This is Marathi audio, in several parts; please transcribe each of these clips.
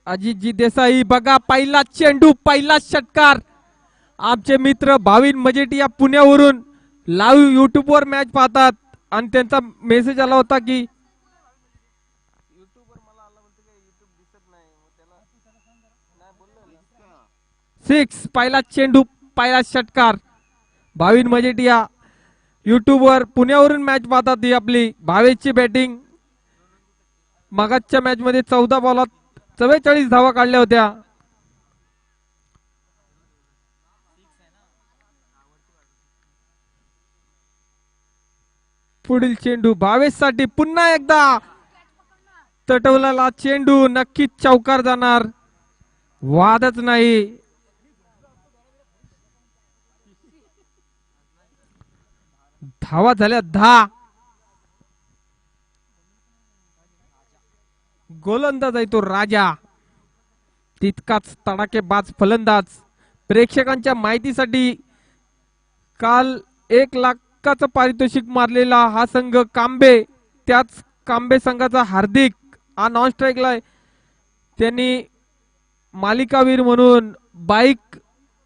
अजितजी देसाई बघा, पहिला चेंडू, पहिला षटकार. आमचे मित्र भाविन मजेटिया पुण्यावरून लाईव्ह युट्यूब वर मॅच पाहतात आणि त्यांचा मेसेज आला होता की सिक्स, पहिला चेंडू, पहिला षटकार. भाविन मजेटिया युट्यूब वर पुण्यावरून मॅच पाहतात. ही आपली भावेशची बॅटिंग. मागच्या मॅच मध्ये 14 बॉलात 44 धावा काढल्या होत्या. पुढील चेंडू भावेश साठी पुन्हा एकदा तटवलेला चेंडू, नक्कीच चौकार जाणार, वादच नाही. धावा झाल्या 10. गोलंदाज आहे तो राजा, तितकाच तडाखेबाज फलंदाज. प्रेक्षकांच्या माहितीसाठी काल 1 लाखाचं पारितोषिक मारलेला हा संघ कांबे, त्याच कांबे संघाचा हार्दिक हा नॉन स्ट्राईकला आहे. त्यांनी मालिकावीर म्हणून बाईक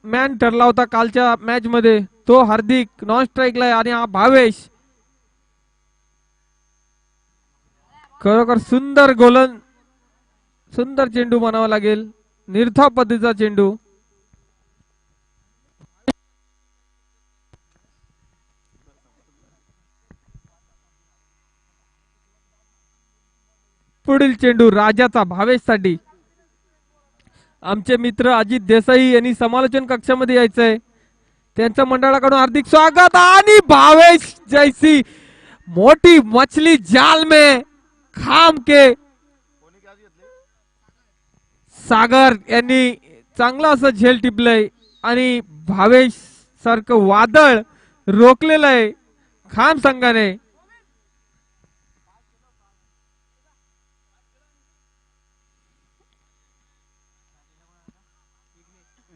मॅन ठरला होता कालच्या मॅच मध्ये. तो हार्दिक नॉन स्ट्राईकला आहे आणि हा भावेश. खरोखर सुंदर सुंदर चेंडू म्हणावा लागेल, निर्धाव पद्धतीचा चेंडू. पुढील चेंडू राजाचा भावेशसाठी. आमचे मित्र अजित देसाई यांनी समालोचन कक्षामध्ये यायचंय. त्यांच्या मंडळाकडून हार्दिक स्वागत. आणि भावेश जैसी मोठी मछली जाल में खाम के सागर यांनी चांगलं असं झेल टिपलंय आणि भावेश सारखं वादळ रोखलेलं आहे खाम संघाने.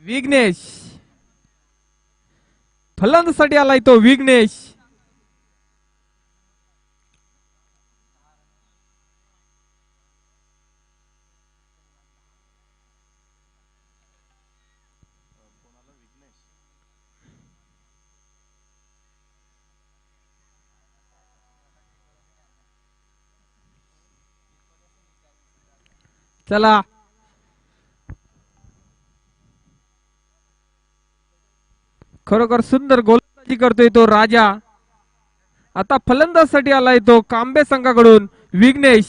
विघ्नेश फलंदासाठी आलाय तो विघ्नेश. चला खरोखर सुंदर गोलंदाजी करतोय तो राजा. आता फलंदाजसाठी आलाय तो कांबे संघाकडून विघ्नेश.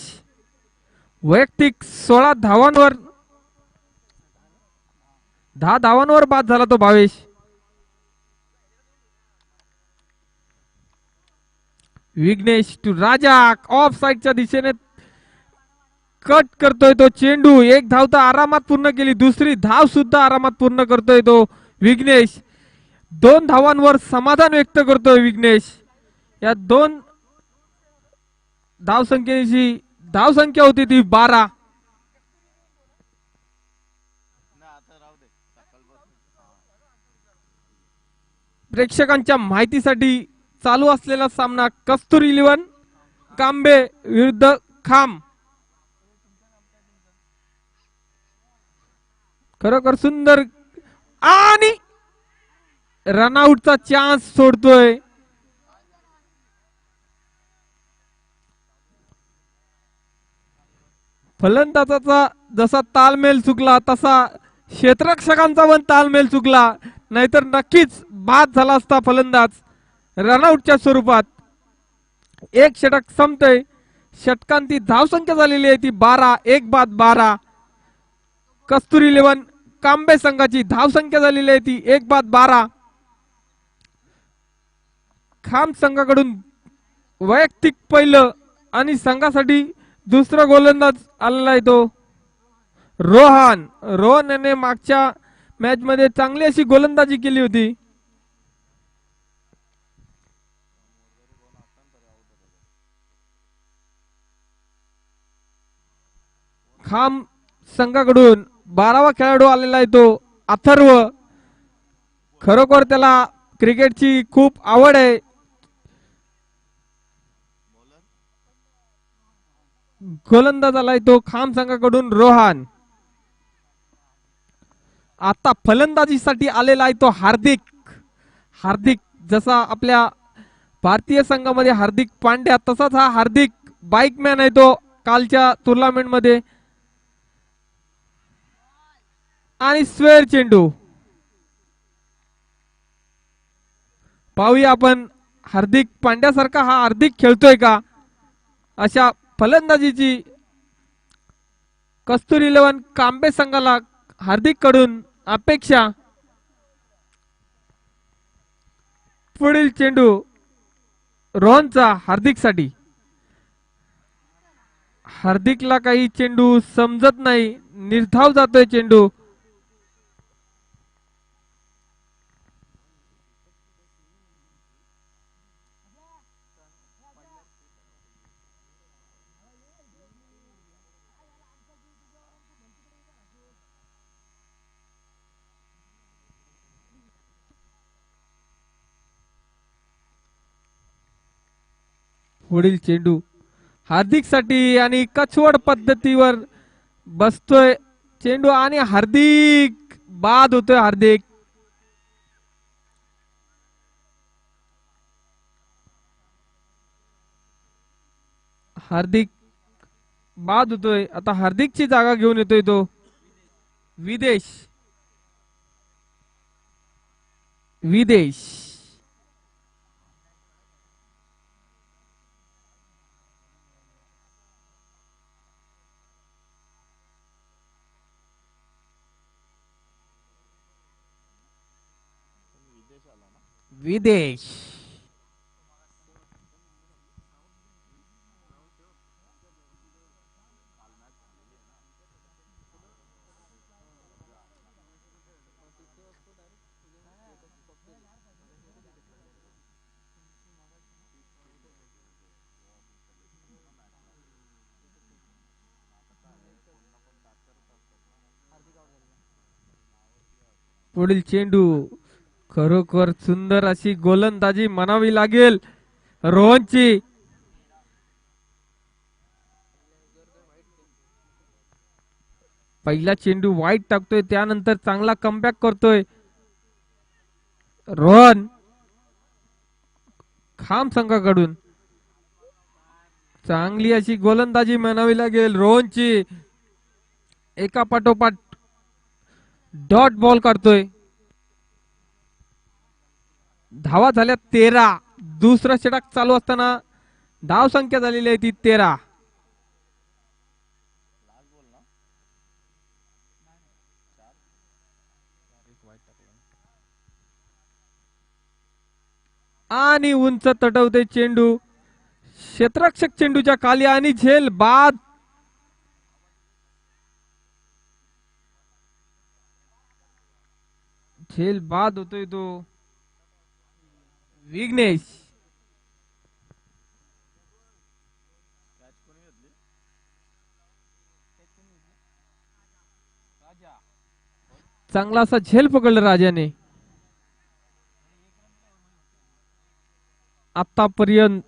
वैयक्तिक 16 धावांवर 10 धावांवर बाद झाला तो भावेश. विघ्नेश टू राजा, ऑफ साइडच्या दिशेने कट करतोय तो चेंडू. 1 धाव तर आरामात पूर्ण केली, दुसरी धाव सुद्धा आरामात पूर्ण करतोय तो विघ्नेश. 2 धावांवर समाधान व्यक्त करतोय विघ्नेश. या 2 धावसंख्येची धावसंख्या होती ती 12. प्रेक्षकांच्या माहितीसाठी चालू असलेला सामना कस्तुरी 11 कांबे विरुद्ध खाम. खरोखर सुंदर आणि रनआउटचा चान्स सोडतोय. फलंदाजाचा जसा तालमेल चुकला तसा क्षेत्ररक्षकांचा पण तालमेल चुकला, नाहीतर नक्कीच बाद झाला असता फलंदाज रनआउटच्या स्वरूपात. 1 षटक संपतय. षटकांती धावसंख्या झालेली आहे ती 12, 1 बाद 12. कस्तुरी 11 कांबे संघाची धावसंख्या झालेली आहे ती 1 बाद 12. खाम संघाकडून वैयक्तिक पहिलं आणि संघासाठी दुसरा गोलंदाज आलेला आहे तो रोहन. रोहन याने मागच्या मॅच मध्ये चांगली अशी गोलंदाजी केली होती. खाम संघाकडून 12वा खेळाडू आलेला आहे तो अथर्व. खरोखर त्याला क्रिकेटची खूप आवड आहे. गोलंदाज आलाय तो खाम संघाकडून रोहन. आता फलंदाजीसाठी आलेला आहे तो हार्दिक. हार्दिक जसा आपल्या भारतीय संघामध्ये हार्दिक पांड्या तसाच हा हार्दिक बाईकमॅन आहे तो कालच्या टुर्नामेंट मध्ये. आणि स्वेअर चेंडू पाहूया आपण हार्दिक पांड्यासारखा हा हार्दिक खेळतोय का. अशा फलंदाजीची कस्तुरी 11 कांबे संघाला हार्दिक कडून अपेक्षा. पुढील चेंडू रोहनचा हार्दिक साठी. हार्दिकला काही चेंडू समजत नाही, निर्धाव जातोय चेंडू. पुढील चेंडू हार्दिक साठी आणि कछवड पद्धतीवर बसतोय चेंडू आणि हार्दिक बाद होतोय. हार्दिक हार्दिक बाद होतोय. आता हार्दिकची जागा घेऊन येतोय तो विदेश. विदेश विदेश पुढील चेंडू खरोखर सुंदर अशी गोलंदाजी म्हणावी लागेल रोहनची. पहिला चेंडू वाईट टाकतोय त्यानंतर चांगला कमबॅक करतोय रोहन खाम संघाकडून. चांगली अशी गोलंदाजी म्हणावी लागेल रोहनची. एका पाठोपाठ डॉट बॉल काढतोय. धावा झाल्या 13. दुसरा षटक चालू असताना धाव संख्या झालेली आहे ती 13. आणि उंच तटवते चेंडू क्षेत्ररक्षक चेंडूच्या खाली आणि झेल बाद. झेल बाद होतोय तो विघ्नेश. चांगला असा झेल पकडला राजाने. आतापर्यंत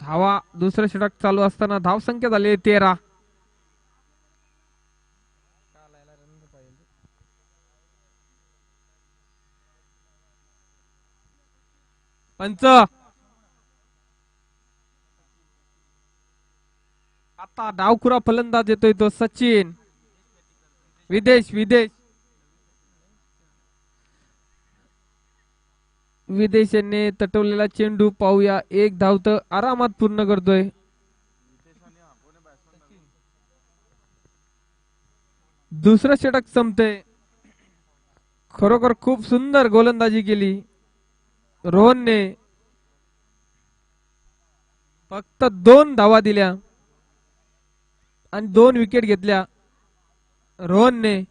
धावा दुसरं षटक चालू असताना धाव संख्या झाली 13. पंच आता डावखुरा फलंदाज येतोय तो सचिन. विदेश विदेश विदेशाने तटवलेला चेंडू पाहूया. एक धाव तर आरामात पूर्ण करतोय. दुसरं षटक संपते. खरोखर खूप सुंदर गोलंदाजी केली रोहनने. फक्त 2 धावा दिल्या आणि 2 विकेट घेतल्या रोहनने.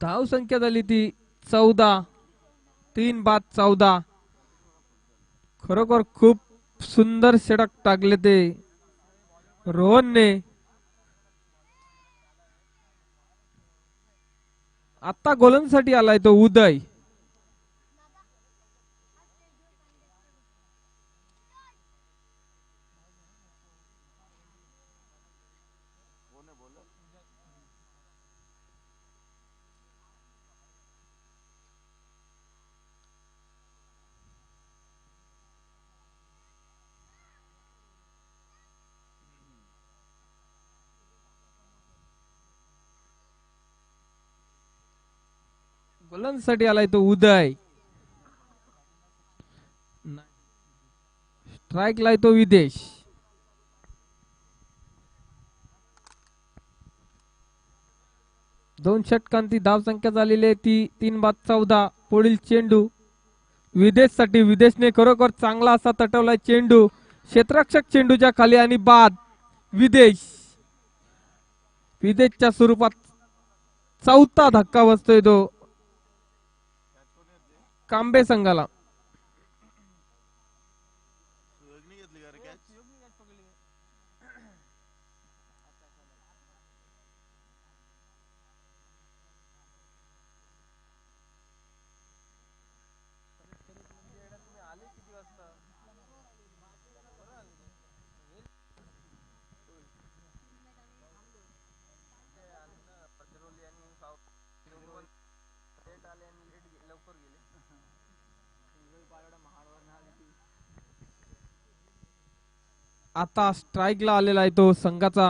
धाव संख्या झाली ती 14. 3 बाद 14. खरोखर खूप सुंदर षटक टाकले ते रोहनने. आता गोलंदाजीसाठी आलाय तो उदय. गोलंदाजीसाठी आलाय तो उदय. स्ट्राईक लाय तो विदेश. दोन षटकांती धाव संख्या झालेली आहे ती 3 बाद 14. पुढील चेंडू विदेशसाठी. विदेशने खरोखर चांगला असा तटवलाय चेंडू क्षेत्ररक्षक चेंडूच्या खाली आणि बाद. विदेश. विदेशच्या स्वरूपात 4था धक्का बसतोय तो कांबे संघाला. आता स्ट्राईकला आलेला आहे तो संघाचा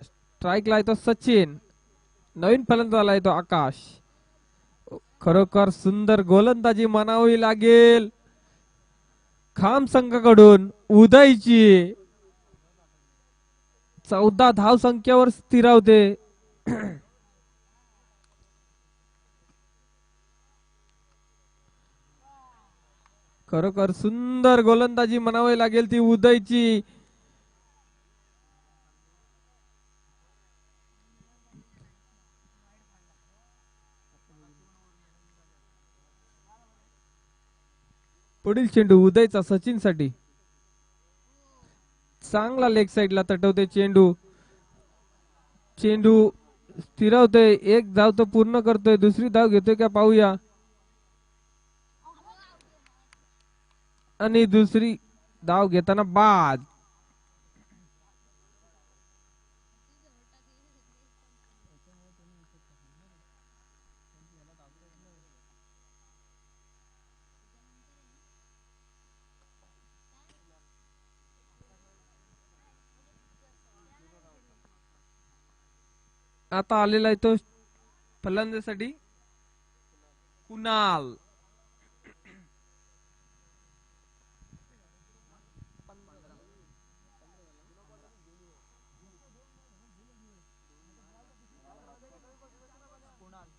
स्ट्राईकला आहे तो सचिन. नवीन फलंदाज आलाय तो आकाश. खरोखर सुंदर गोलंदाजी म्हणावी लागेल खाम संघाकडून उदयची. 14 धाव संख्येवर स्थिरावते. खरोखर सुंदर गोलंदाजी म्हणावी लागेल ती उदयची. पुढील चेंडू उदयचा सचिन साठी. चांगला लेग साइडला तटवते चेंडू. चेंडू स्थिरावतोय. एक धाव तो पूर्ण करतोय. दुसरी धाव घेतोय का पाहूया. आणि दुसरी धाव घेताना बाद. आता आलेला आहे तो फलंदाजीसाठी कुणाल.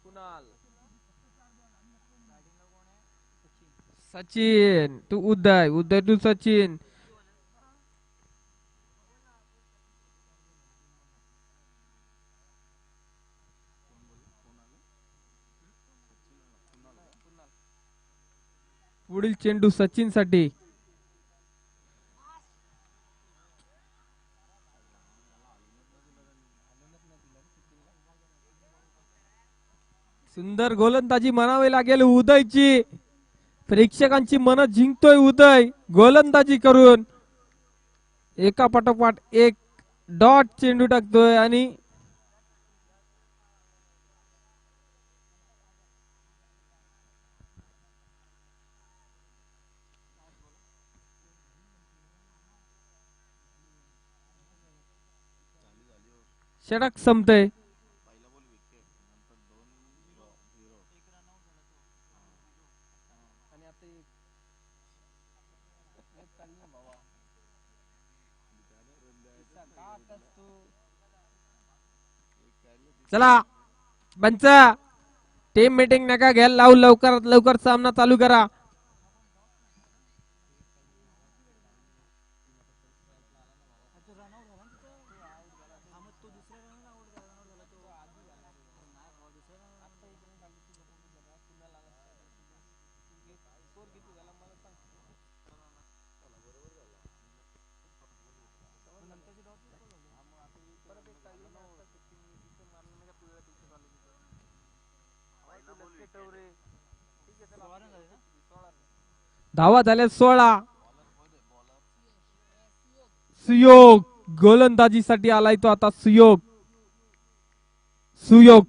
कुणाल. सचिन तू उदय. उदय तू सचिन. पुढील चेंडू सचिन साठी. सुंदर गोलंदाजी म्हणावी लागेल उदयची. प्रेक्षकांची मन जिंकतोय उदय गोलंदाजी करून. एका पाठोपाठ एक डॉट चेंडू टाकतोय आणि षटक संपतय. चला पंच, टीम मीटिंग नका घ्यायला लावू, लवकरात लवकर सामना चालू करा. धावा झाल्या 16. सुयोग गोलंदाजीसाठी आलाय तो आता. सुयोग सुयोग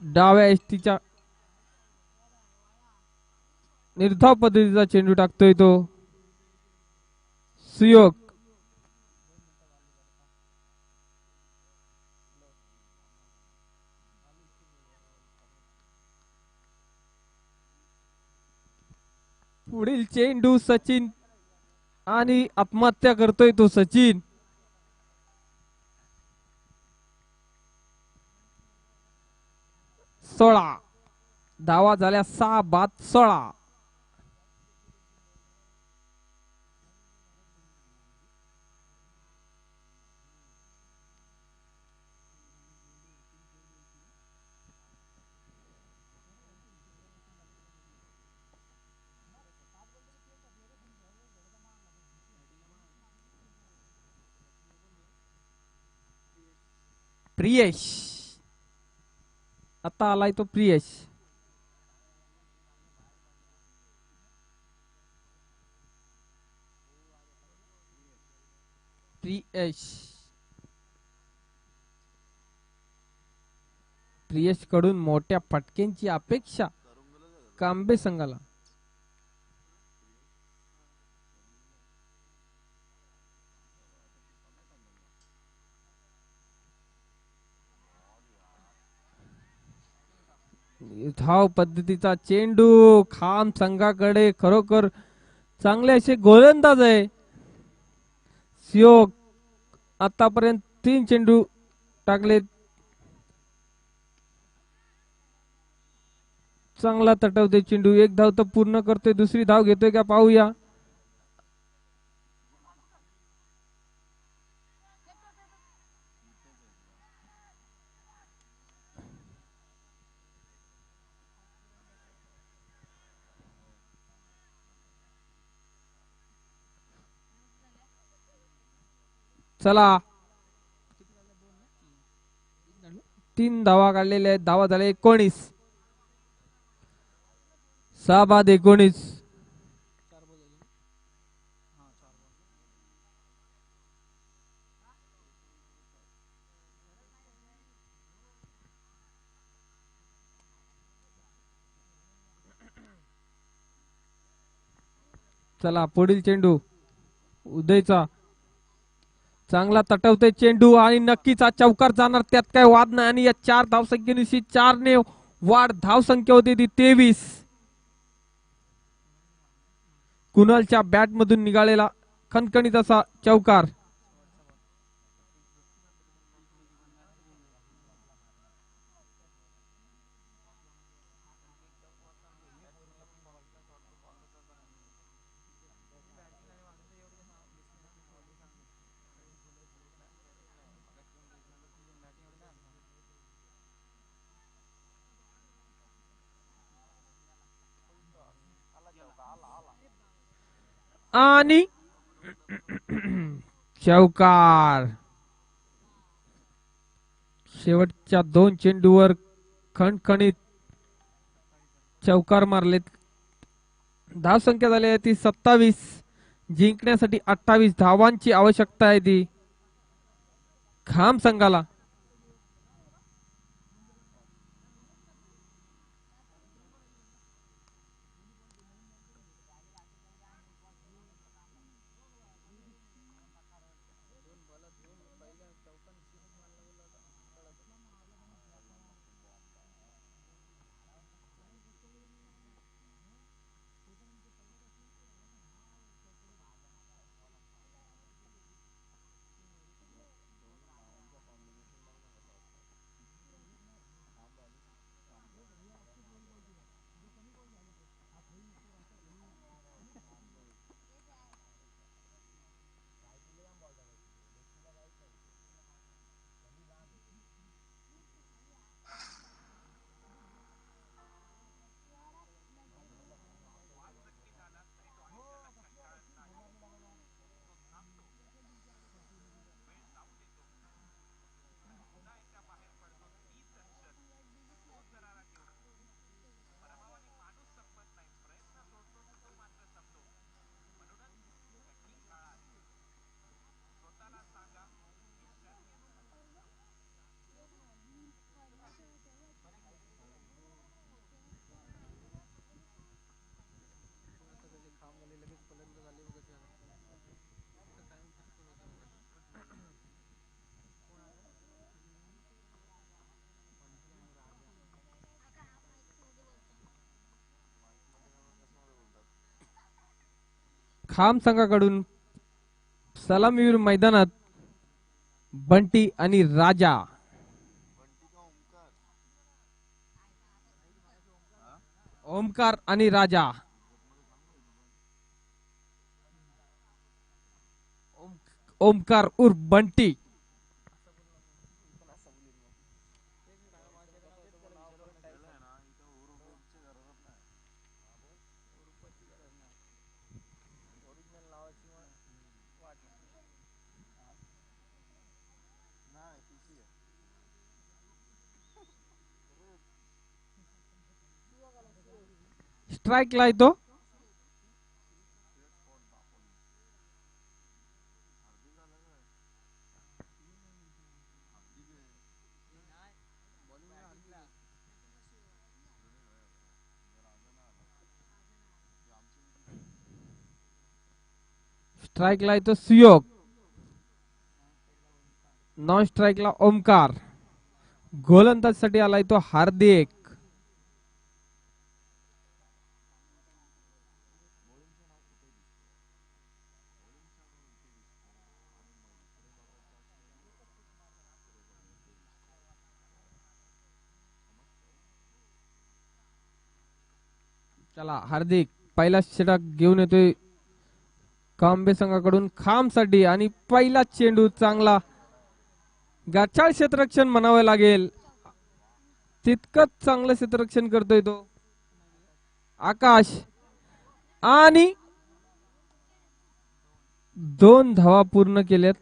डाव्या एसटीच्या निर्धाव पद्धतीचा चेंडू टाकतोय तो सुयोग. पुढील चेंडू सचिन आणि आत्महत्या करतोय तो सचिन. सोळा धावा झाल्या 6 बाद 16. प्रियेश आता आलाय तो प्रियेश. प्रियेश प्रियेश कडून मोठ्या फटक्यांची अपेक्षा कांबे संघाला. धाव पद्धतीचा चेंडू खाम संघाकडे. खरोखर चांगले असे गोलंदाज आहे. सियोग आतापर्यंत 3 चेंडू टाकले. चांगला तटवते चेंडू. एक धाव तर पूर्ण करतोय. दुसरी धाव घेतोय का पाहूया. चला 3 धावा काढलेल्या आहेत. धावा झाल्या 19. 6 बाद 19. चला पुढील चेंडू उदयचा. चांगला तटवते चेंडू आणि नक्कीच हा चौकार जाणार, त्यात काय वाद नाही. आणि या 4 धावसंख्येनुसार 4 ने वाढ. धावसंख्या होती ती 23. कुणालच्या बॅट मधून निघालेला खणखणीत असा चौकार. आणि चौकार. शेवटच्या 2 चेंडूवर खणखणीत चौकार मारलेत. धाव संख्या झाली आहे ती 27. जिंकण्यासाठी 28 धावांची आवश्यकता आहे ती खाम संघाला. खाम संघाकडून सलामीवीर मैदानात बंटी आणि राजा. ओमकार आणि राजा. ओमकार उर्फ बंटी. स्ट्राईकला येतो. स्ट्राईकला येतो सुयोग. नॉन स्ट्राईकला ओमकार. गोलंदाजसाठी आलाय तो हार्दिक. चला हार्दिक पहिला षटक घेऊन येतोय कांबे संघाकडून खामसाठी आणि पहिला चेंडू चांगला गाचाळ क्षेत्ररक्षण म्हणावं लागेल. तितकंच चांगलं क्षेत्ररक्षण करतोय तो आकाश आणि 2 धावा पूर्ण केल्यात.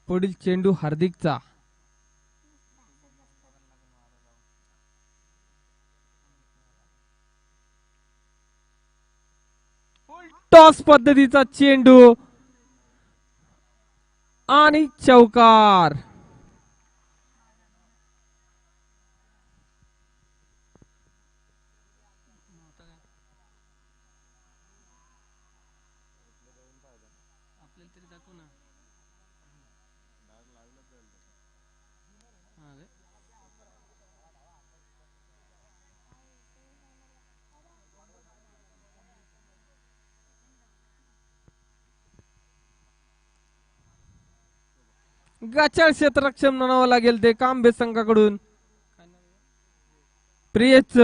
पुढील चेंडू हार्दिकचा. टॉस पद्धतीचा चेंडू आणि चौकार. गाचाळ क्षेत्ररक्षण म्हणावं लागेल ते कांबे संघाकडून. प्रियच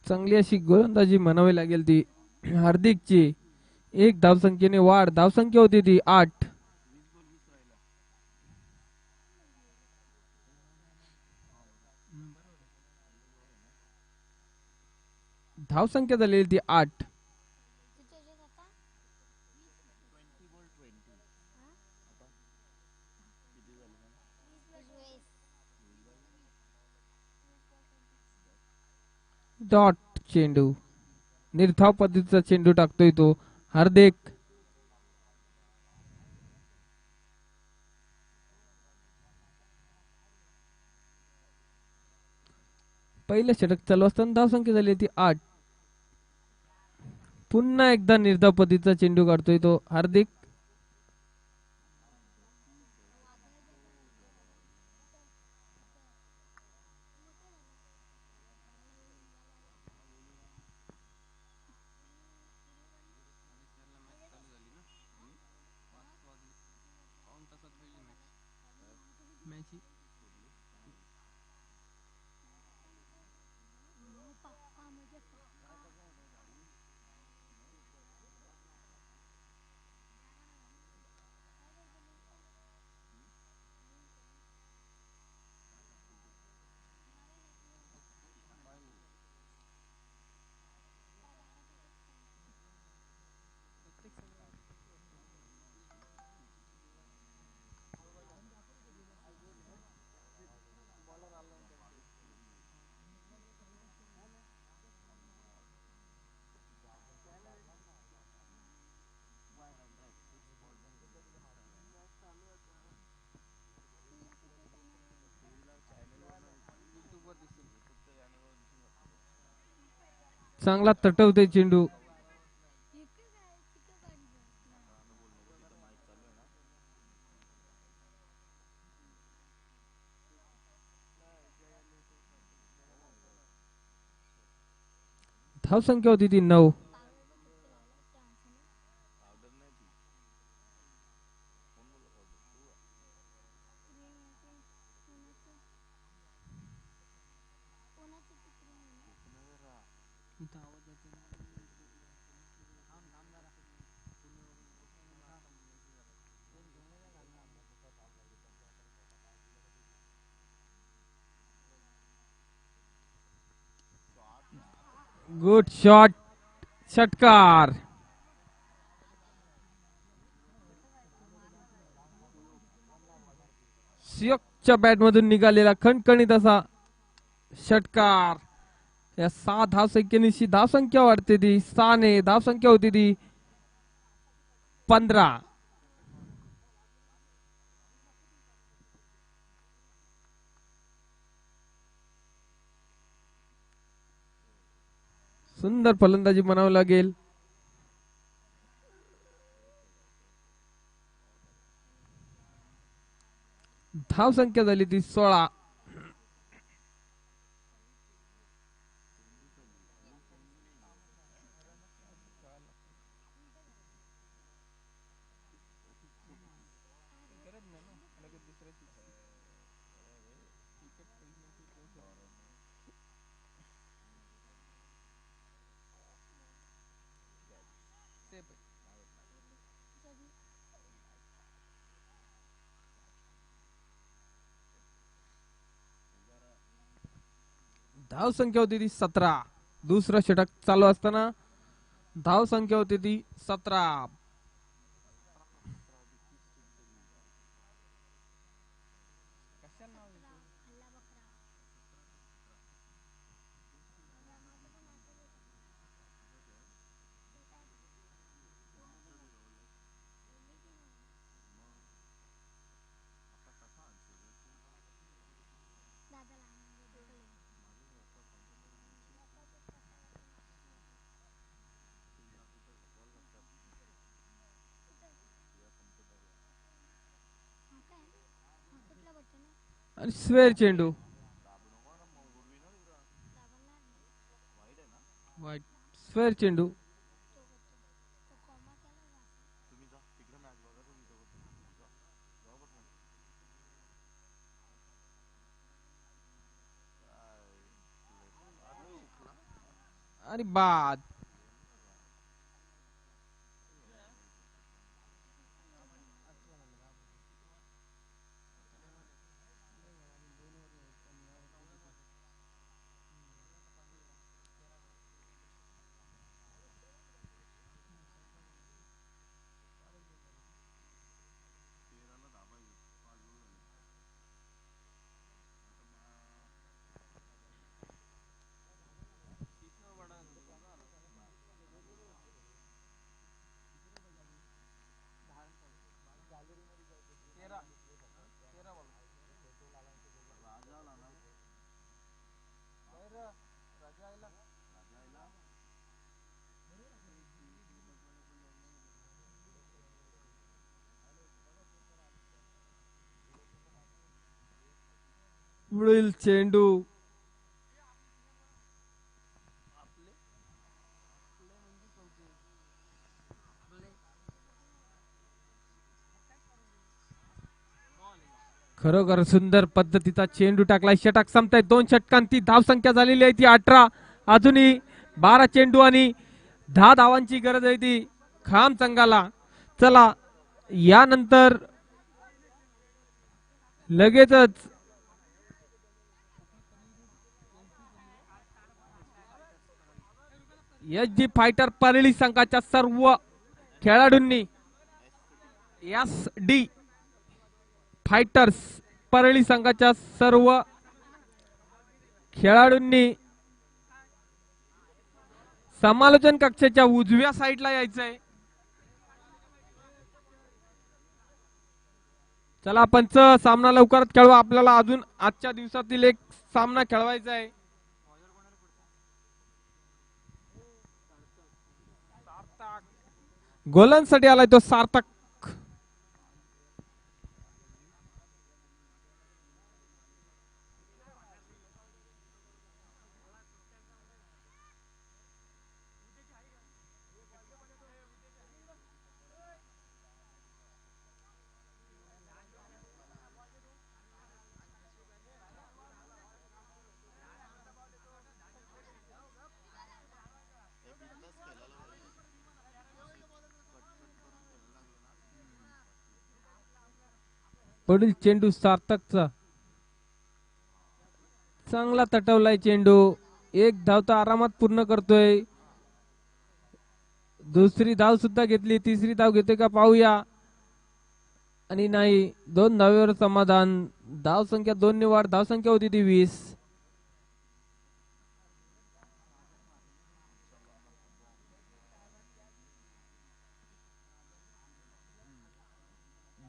चांगली अशी गोलंदाजी म्हणावी लागेल ती हार्दिकची. 1 धावसंख्येने वाढ. धावसंख्या होती ती 8. धावसंख्या झालेली ती 8. डॉट चेंडू. निर्धाव पद्धतीचा चेंडू टाकतोय तो हार्दिक. पहिलं षटक चालू असताना धावसंख्या झाली ती 8. पुन्हा एकदा निर्धाव पद्धतीचा चेंडू काढतोय तो हार्दिक. चांगला तटवते चेंडू. धावसंख्या होती ती 9. Good shot. षटकार. सियोकच्या बॅट मधून निघालेला खणखणीत असा षटकार. या 6 धावसंख्येनिशी धावसंख्या वाढते ती 6 ने. धावसंख्या होती ती 15. सुंदर फलंदाजी म्हणावं लागेल. धावसंख्या झाली ती 16. धावसंख्या होती ती 17. दुसरं षटक चालू असताना धावसंख्या होती ती 17. आणि स्वेर चेंडू. वाईट. स्वेर चेंडू. आणि बाद. पुढील चेंडू. खरोखर सुंदर पद्धतीचा चेंडू टाकलाय. षटक संपताय. 2 षटकांती धावसंख्या झालेली आहे ती 18. अजूनही 12 चेंडू आणि 10 धावांची गरज आहे ती खाम संघाला. चला यानंतर लगेचच एच.डी. फायटर परळी संघाच्या सर्व खेळाडूंनी एस.डी. फायटर्स परळी संघाच्या सर्व खेळाडूंनी समालोचन कक्षाच्या उजव्या साईडला यायचंय. चला पंच, सामना लवकरात खेळवा. आपल्याला अजून आजच्या दिवसातील एक सामना खेळवायचा आहे. गोलंदाजसाठी आलाय तो सार्थक. पुढील चेंडू सार्थकचा. चांगला तटवलाय चेंडू. एक धाव तर आरामात पूर्ण करतोय. दुसरी धाव सुद्धा घेतली. तिसरी धाव घेतोय का पाहूया. आणि नाही, 2 धावेवर समाधान. धाव संख्या 2 ने वाढ. धाव संख्या होती ती 20.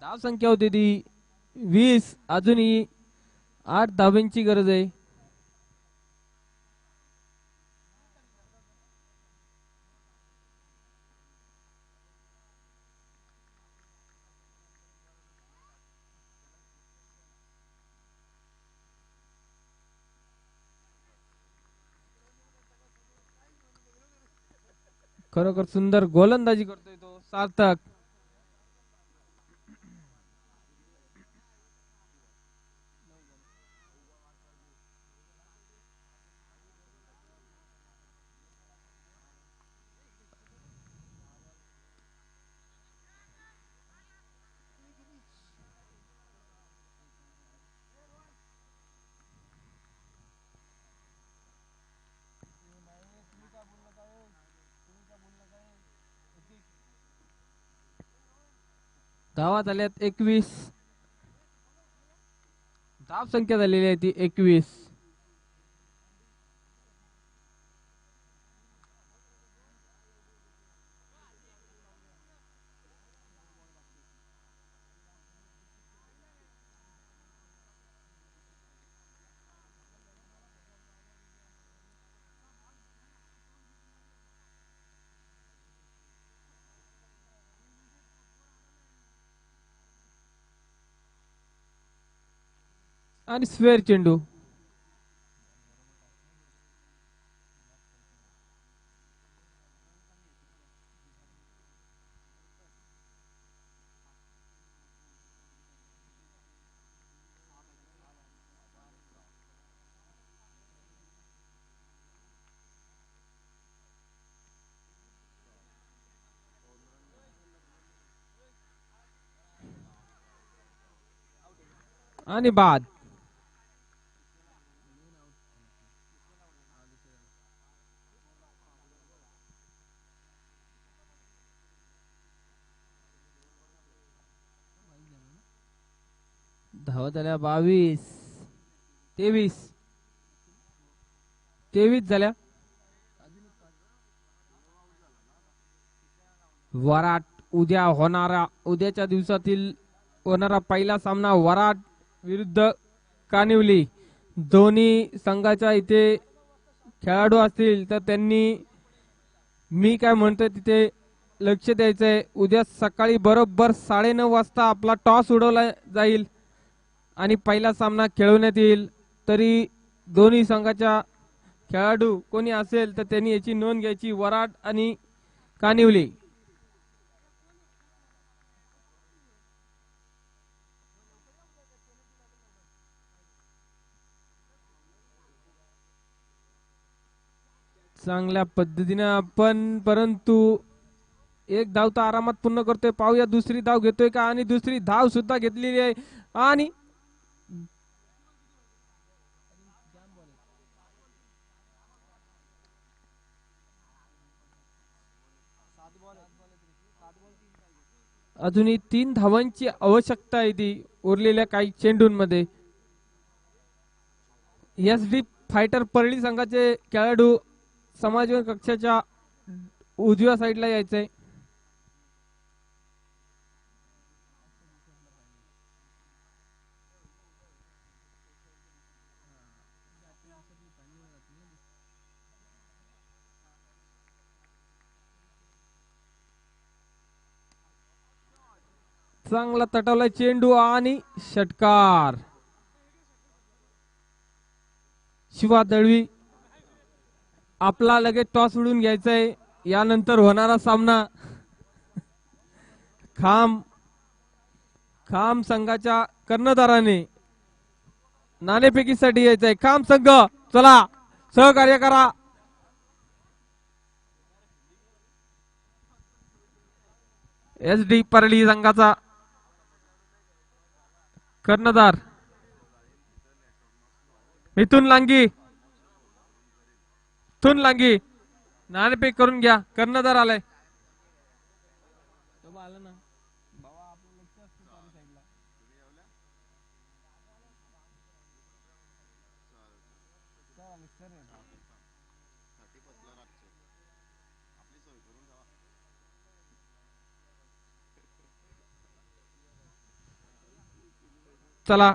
धाव संख्या होती ती 20. अजूनही 8 धावांची गरज आहे. खरोखर सुंदर गोलंदाजी करतोय तो सार्थक. धावा झाल्यात 21. धाव संख्या झालेली आहे ती 21. आणि स्क्वेअर चेंडू. आणि बाद. धावा झाल्या 22. 23. 23 झाल्या. वराट उद्याच्या दिवसातील होणारा पहिला सामना वराट विरुद्ध कानिवली. दोन्ही संघाच्या इथे खेळाडू असतील तर त्यांनी मी काय म्हणतोय तिथे लक्ष द्यायचंय. उद्या सकाळी बरोबर 9:30 वाजता आपला टॉस उडवला जाईल आणि पहिला सामना खेळवण्यात येईल. तरी दोन्ही संघाच्या खेळाडू कोणी असेल तर त्यांनी याची नोंद घ्यायची. वराड आणि कानिवली. चांगल्या पद्धतीने आपण, परंतु एक धाव तर आरामात पूर्ण करतोय. पाहूया दुसरी धाव घेतोय का. आणि दुसरी धाव सुद्धा घेतलेली आहे. आणि अजूनही 3 धावांची आवश्यकता आहे ती उरलेल्या काही चेंडूंमध्ये. एस डी फायटर परळी संघाचे खेळाडू समाजवन कक्षाच्या उजव्या साईडला यायचंय. चांगला तटवलाय चेंडू आणि षटकार. शिवा दळवी आपला लगेच टॉस उडून घ्यायचाय. यानंतर होणारा सामना खाम खाम संघाच्या कर्णधाराने नाणेफेकीसाठी यायचंय. खाम संघ चला सहकार्य करा. एस डी परळी संघाचा कर्णधार मिथुन लांगी नाणेफेक करून घ्या. कर्णधार आलाय. चला